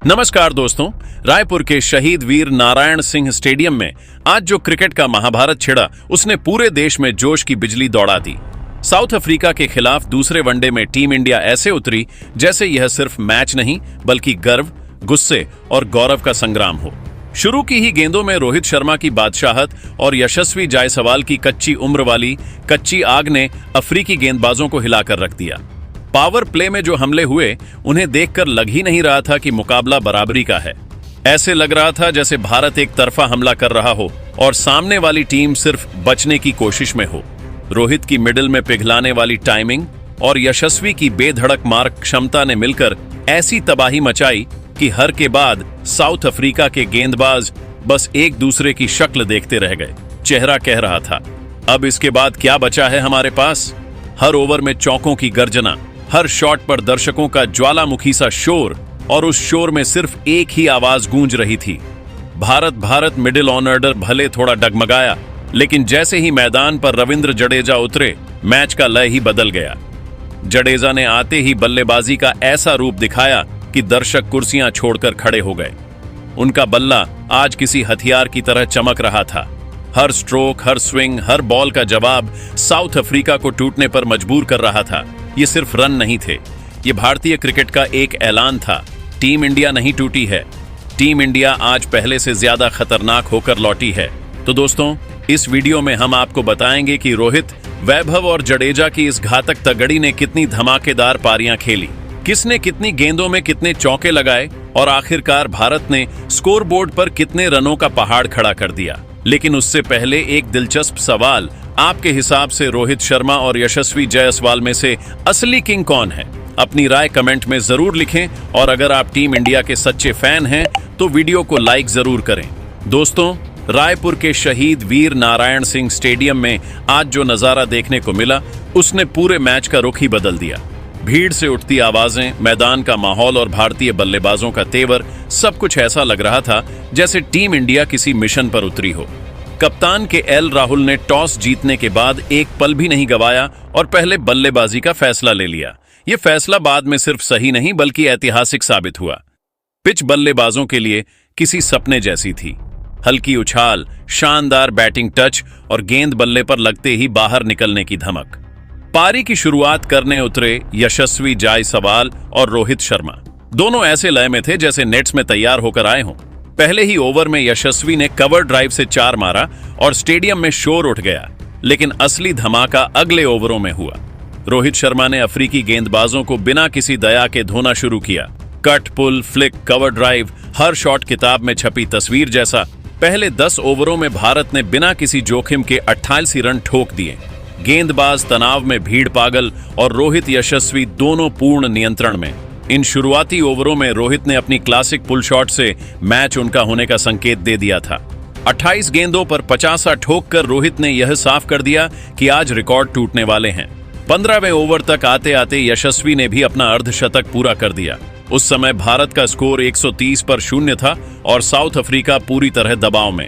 नमस्कार दोस्तों, रायपुर के शहीद वीर नारायण सिंह स्टेडियम में आज जो क्रिकेट का महाभारत छिड़ा उसने पूरे देश में जोश की बिजली दौड़ा दी। साउथ अफ्रीका के खिलाफ दूसरे वनडे में टीम इंडिया ऐसे उतरी जैसे यह सिर्फ मैच नहीं बल्कि गर्व, गुस्से और गौरव का संग्राम हो। शुरू की ही गेंदों में रोहित शर्मा की बादशाहत और यशस्वी जायसवाल की कच्ची उम्र वाली कच्ची आग ने अफ्रीकी गेंदबाजों को हिलाकर रख दिया। पावर प्ले में जो हमले हुए उन्हें देखकर लग ही नहीं रहा था कि मुकाबला बराबरी का है। ऐसे लग रहा था जैसे भारत एक तरफा हमला कर रहा हो और सामने वाली टीम सिर्फ बचने की कोशिश में हो। रोहित की मिडिल में पिघलाने वाली टाइमिंग और यशस्वी की बेधड़क मार क्षमता ने मिलकर ऐसी तबाही मचाई कि हर के बाद साउथ अफ्रीका के गेंदबाज बस एक दूसरे की शक्ल देखते रह गए। चेहरा कह रहा था, अब इसके बाद क्या बचा है हमारे पास। हर ओवर में चौकों की गर्जना, हर शॉट पर दर्शकों का ज्वालामुखी सा शोर और उस शोर में सिर्फ एक ही आवाज गूंज रही थी, भारत भारत। मिडिल ऑर्डर भले थोड़ा डगमगाया, लेकिन जैसे ही मैदान पर रविंद्र जडेजा उतरे मैच का लय ही बदल गया। जडेजा ने आते ही बल्लेबाजी का ऐसा रूप दिखाया कि दर्शक कुर्सियां छोड़कर खड़े हो गए। उनका बल्ला आज किसी हथियार की तरह चमक रहा था। हर स्ट्रोक, हर स्विंग, हर बॉल का जवाब साउथ अफ्रीका को टूटने पर मजबूर कर रहा था। ये सिर्फ रन नहीं थे, ये भारतीय क्रिकेट का एक ऐलान था। टीम इंडिया नहीं टूटी है, टीम इंडिया आज पहले से ज्यादा खतरनाक होकर लौटी है। तो दोस्तों, इस वीडियो में हम आपको बताएंगे कि रोहित, वैभव और जडेजा की इस घातक तगड़ी ने कितनी धमाकेदार पारियां खेली, किसने कितनी गेंदों में कितने चौके लगाए और आखिरकार भारत ने स्कोरबोर्ड पर कितने रनों का पहाड़ खड़ा कर दिया। लेकिन उससे पहले एक दिलचस्प सवाल, आपके हिसाब से रोहित शर्मा और यशस्वी जायसवाल में से असली किंग कौन है? अपनी राय कमेंट में जरूर लिखें और अगर आप टीम इंडिया के सच्चे फैन हैं तो वीडियो को लाइक जरूर करें। दोस्तों, रायपुर के शहीद वीर नारायण सिंह स्टेडियम में आज जो नजारा देखने को मिला उसने पूरे मैच का रुख ही बदल दिया। भीड़ से उठती आवाजें, मैदान का माहौल और भारतीय बल्लेबाजों का तेवर, सब कुछ ऐसा लग रहा था जैसे टीम इंडिया किसी मिशन पर उतरी हो। कप्तान के एल राहुल ने टॉस जीतने के बाद एक पल भी नहीं गवाया और पहले बल्लेबाजी का फैसला ले लिया। यह फैसला बाद में सिर्फ सही नहीं बल्कि ऐतिहासिक साबित हुआ। पिच बल्लेबाजों के लिए किसी सपने जैसी थी। हल्की उछाल, शानदार बैटिंग टच और गेंद बल्ले पर लगते ही बाहर निकलने की धमक। पारी की शुरुआत करने उतरे यशस्वी जायसवाल और रोहित शर्मा। दोनों ऐसे लय में थे जैसे नेट्स में तैयार होकर आए हों। पहले ही ओवर में यशस्वी ने कवर ड्राइव से 4 मारा और स्टेडियम में शोर उठ गया। लेकिन असली धमाका अगले ओवरों में हुआ। रोहित शर्मा ने अफ्रीकी गेंदबाजों को बिना किसी दया के धोना शुरू किया। कट, पुल, फ्लिक, कवर ड्राइव, हर शॉट किताब में छपी तस्वीर जैसा। पहले 10 ओवरों में भारत ने बिना किसी जोखिम के 88 रन ठोक दिए। गेंदबाज तनाव में भीड़ पागल और रोहित, यशस्वी दोनों पूर्ण नियंत्रण में। इन शुरुआती ओवरों में रोहित ने अपनी क्लासिक पुल शॉट से मैच उनका होने का संकेत दे दिया था। 28 गेंदों पर 50 ठोक कर रोहित ने यह साफ कर दिया कि आज रिकॉर्ड टूटने वाले हैं। 15वें ओवर तक आते आते यशस्वी ने भी अपना अर्धशतक पूरा कर दिया। उस समय भारत का स्कोर 130 पर 0 था और साउथ अफ्रीका पूरी तरह दबाव में।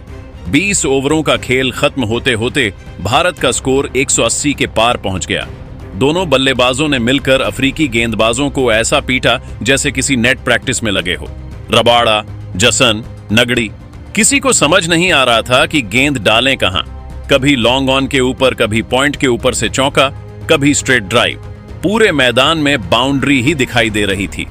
20 ओवरों का खेल खत्म होते होते भारत का स्कोर 180 के पार पहुंच गया। दोनों बल्लेबाजों ने मिलकर अफ्रीकी गेंदबाजों को ऐसा पीटा जैसे किसी नेट प्रैक्टिस में लगे हो। रबाड़ा, जसन, नगड़ी, किसी को समझ नहीं आ रहा था कि गेंद डालें कहां। कभी लॉन्ग ऑन के ऊपर, कभी पॉइंट के ऊपर से चौका, कभी स्ट्रेट ड्राइव। पूरे मैदान में बाउंड्री ही दिखाई दे रही थी।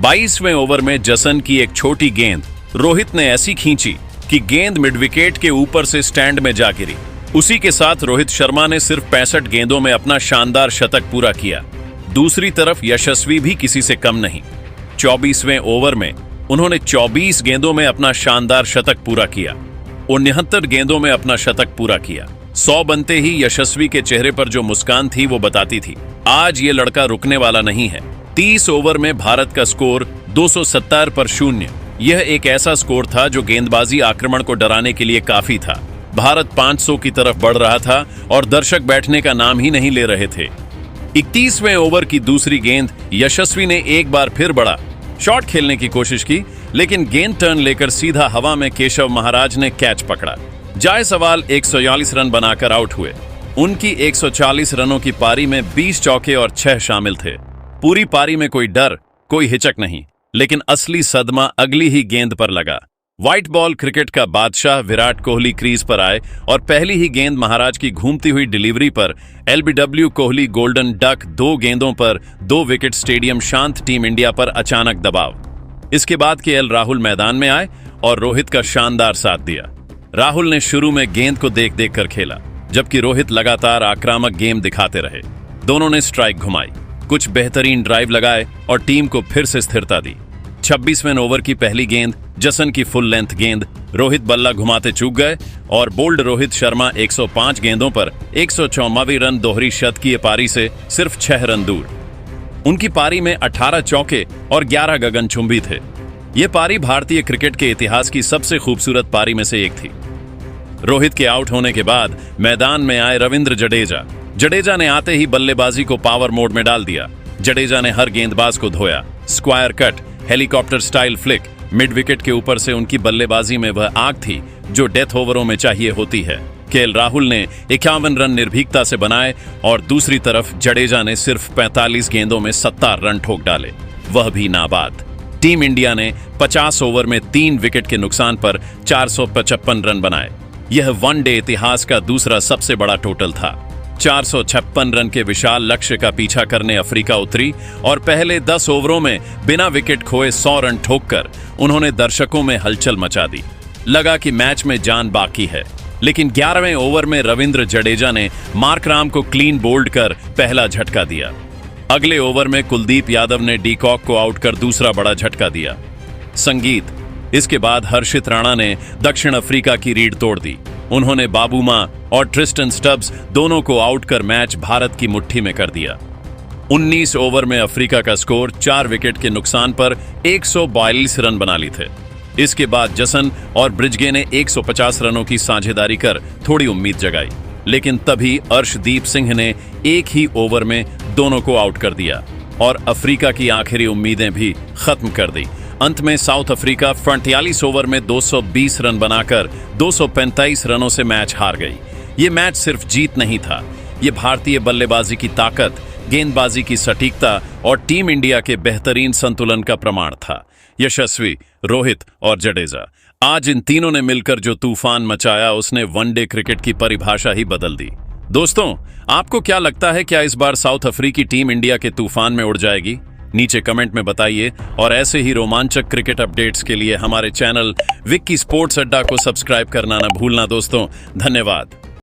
22वें ओवर में जसन की एक छोटी गेंद रोहित ने ऐसी खींची कि गेंद मिड विकेट के ऊपर से स्टैंड में जा गिरी। उसी के साथ रोहित शर्मा ने सिर्फ 65 गेंदों में अपना शानदार शतक पूरा किया। दूसरी तरफ यशस्वी भी किसी से कम नहीं। 24वें ओवर में उन्होंने 24 गेंदों में अपना शानदार शतक पूरा किया। 69 गेंदों में अपना शतक पूरा किया। 100 बनते ही यशस्वी के चेहरे पर जो मुस्कान थी वो बताती थी, आज ये लड़का रुकने वाला नहीं है। 30 ओवर में भारत का स्कोर 270 पर 0। यह एक ऐसा स्कोर था जो गेंदबाजी आक्रमण को डराने के लिए काफी था। भारत 500 की तरफ बढ़ रहा था और दर्शक बैठने का नाम ही नहीं ले रहे थे। 31वें ओवर की दूसरी गेंद यशस्वी ने एक बार फिर बड़ा शॉट खेलने की कोशिश की, लेकिन गेंद टर्न लेकर सीधा हवा में केशव महाराज ने कैच पकड़ा। जायसवाल 141 रन बनाकर आउट हुए। उनकी 140 रनों की पारी में 20 चौके और 6 शामिल थे। पूरी पारी में कोई डर, कोई हिचक नहीं, लेकिन असली सदमा अगली ही गेंद पर लगा। व्हाइट बॉल क्रिकेट का बादशाह विराट कोहली क्रीज पर आए और पहली ही गेंद महाराज की घूमती हुई डिलीवरी पर एलबीडब्ल्यू कोहली गोल्डन डक 2 गेंदों पर 2 विकेट, स्टेडियम शांत, टीम इंडिया पर अचानक दबाव। इसके बाद केएल राहुल मैदान में आए और रोहित का शानदार साथ दिया। राहुल ने शुरू में गेंद को देख देख कर खेला, जबकि रोहित लगातार आक्रामक गेम दिखाते रहे। दोनों ने स्ट्राइक घुमाई, कुछ बेहतरीन ड्राइव लगाए और टीम को फिर से स्थिरता दी। 26वें ओवर की पहली गेंद जसन की फुल लेंथ गेंद, रोहित बल्ला घुमाते चूक गए और बोल्ड रोहित शर्मा 105 गेंदों पर 104वीं रन दोहरी शतकीय पारी से सिर्फ 6 रन दूर। उनकी पारी में 18 चौके और 11 गगनचुंबी थे। यह पारी भारतीय क्रिकेट के इतिहास की सबसे खूबसूरत पारी में से एक थी। रोहित के आउट होने के बाद मैदान में आए रविंद्र जडेजा ने आते ही बल्लेबाजी को पावर मोड में डाल दिया। जडेजा ने हर गेंदबाज को धोया। Square cut, helicopter style flick, mid wicket के ऊपर से उनकी बल्लेबाजी में वह आग थी जो डेथ ओवरों में चाहिए होती है। केएल राहुल ने 51 रन निर्भीकता से बनाए और दूसरी तरफ जडेजा ने सिर्फ 45 गेंदों में 70 रन ठोक डाले, वह भी नाबाद। टीम इंडिया ने 50 ओवर में 3 विकेट के नुकसान पर 455 रन बनाए। यह वनडे इतिहास का दूसरा सबसे बड़ा टोटल था। 456 रन के विशाल लक्ष्य का पीछा करने अफ्रीका उतरी और पहले 10 ओवरों में बिना विकेट खोए 100 रन ठोककर उन्होंने दर्शकों में हलचल मचा दी। लगा कि मैच में जान बाकी है, लेकिन 11वें ओवर में रविंद्र जडेजा ने मार्कराम को क्लीन बोल्ड कर पहला झटका दिया। अगले ओवर में कुलदीप यादव ने डीकॉक को आउट कर दूसरा बड़ा झटका दिया। संगीत। इसके बाद हर्षित राणा ने दक्षिण अफ्रीका की रीढ़ तोड़ दी। उन्होंने बाबूमा और ट्रिस्टन स्टब्स दोनों को आउट कर मैच भारत की मुट्ठी में कर दिया। 19 ओवर में अफ्रीका का स्कोर 4 विकेट के नुकसान पर 142 रन बना ली थे। इसके बाद जसन और ब्रिजगे ने 150 रनों की साझेदारी कर थोड़ी उम्मीद जगाई, लेकिन तभी अर्शदीप सिंह ने एक ही ओवर में दोनों को आउट कर दिया और अफ्रीका की आखिरी उम्मीदें भी खत्म कर दी। अंत में साउथ अफ्रीका 43 ओवर में 220 रन बनाकर 235 रनों से मैच हार गई। ये मैच सिर्फ जीत नहीं था, ये भारतीय बल्लेबाजी की ताकत, गेंदबाजी की सटीकता और टीम इंडिया के बेहतरीन संतुलन का प्रमाण था। यशस्वी, रोहित और जडेजा, आज इन तीनों ने मिलकर जो तूफान मचाया उसने वनडे क्रिकेट की परिभाषा ही बदल दी। दोस्तों, आपको क्या लगता है, क्या इस बार साउथ अफ्रीकी टीम इंडिया के तूफान में उड़ जाएगी? नीचे कमेंट में बताइए और ऐसे ही रोमांचक क्रिकेट अपडेट्स के लिए हमारे चैनल विक्की स्पोर्ट्स अड्डा को सब्सक्राइब करना न भूलना दोस्तों। धन्यवाद।